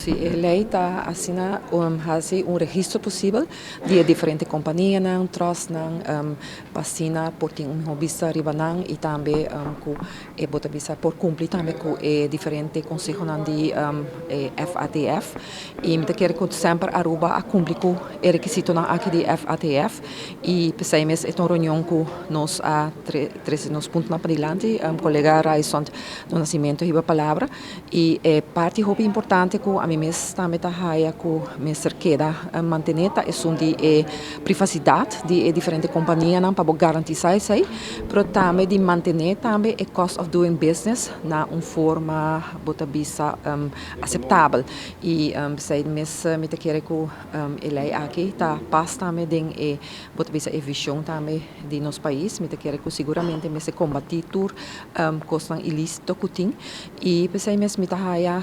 Sí, a lei está assina hace registro possível de diferentes companhias, trust, passina por ter vista ribanan e também com bota vista por cumprir também com diferentes conselhos de FATF e me quer que sempre Aruba a cumprir com o requisito aqui de FATF e pensamos é uma reunião com nós a três nos pontos para adiante, colega Raison do Nascimento riba palavra e parte muito importante que a mim mesmo também está raia com me cerqueda manter é som de privacidade de diferentes companhias para garantir isso aí, mas também de manter também a cost of doing business na forma bota bisa aceitável e sei mesmo me quer que ele aqui está paz também den bota bisa a visão também de nosso país me quer que seguramente me se combatir tur costas ilícito que tem e pensei mesmo me tá raia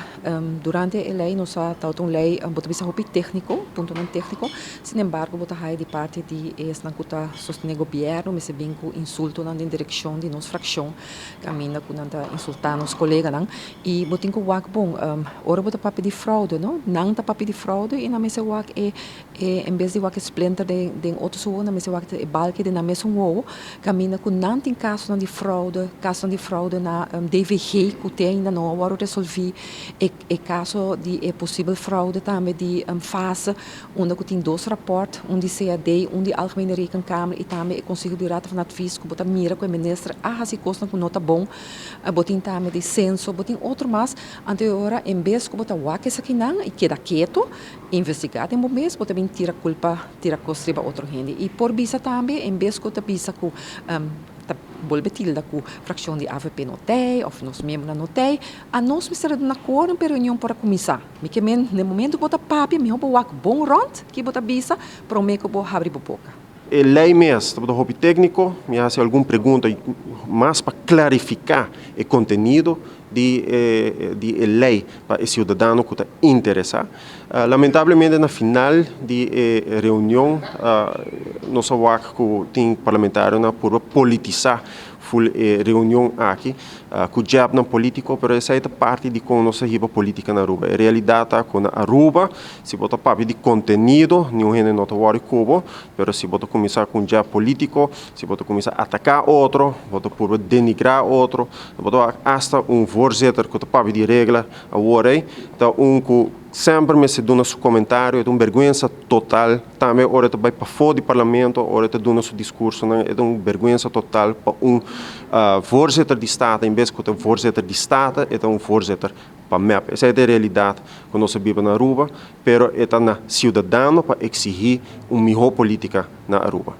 durante a lei nós está uma lei bota bisa hopi técnico ponto não técnico sin embargo bota raia de parte de na cuta sostener governo me se bem com insulto na direção de nossa fração caminha com nanta insultar nos colegas não e botin com wak bom ora bota papi de fraude não tá papi de fraude e na mesa wak em vez de wak splinter de outro sua na mesa wak balke de na mesa wo caminha com não tem caso de fraude na DVG que tem ainda não agora resolvi caso de possível fraude também de fase onde tem dois rapportos de CAD de Algemene Rekenkamer e também o Conselho de Raad van Advies que bota mira com o ministro se costa com nota bom botin também de censo botin outro mais anterior em vez que bota wak essa aqui não e queda quieto investigar em momento bota bem tira culpa tira costa para outro gente e por bisa também em vez que bota bisa com volve tilda com fração de AVP notei ou nos membros notei a nós me será na cor uma reunião para começar me que no momento bota papi me hobo wak bom rond que bota bisa para me que bo abrir boca a lei mesmo, do hobby técnico, me hace alguma pergunta mais para clarificar o conteúdo de lei para o cidadão que está interessado. Lamentavelmente, na final de reunião, nós sabemos que tem parlamentário por politizar a reunião aqui, que já não político, mas essa é parte de como nossa riba política na Aruba. A realidade é que na Aruba, se você papi de conteúdo, nenhum gente não está worried como, mas se você começar com já político, se você começar a atacar outro, você pode denigrar outro, você hasta voorzitter que está papi de regra, a worry, então que sempre me se dá seu comentário, é uma vergonha total. Também, hora de vai para fora do parlamento, hora de dar seu discurso, é uma vergonha total para voorzitter de Estado, em vez de voorzitter de Estado, é um voorzitter para MEP. Essa é a realidade que nós vivemos na Aruba, mas é na cidadão para exigir uma melhor política na Aruba.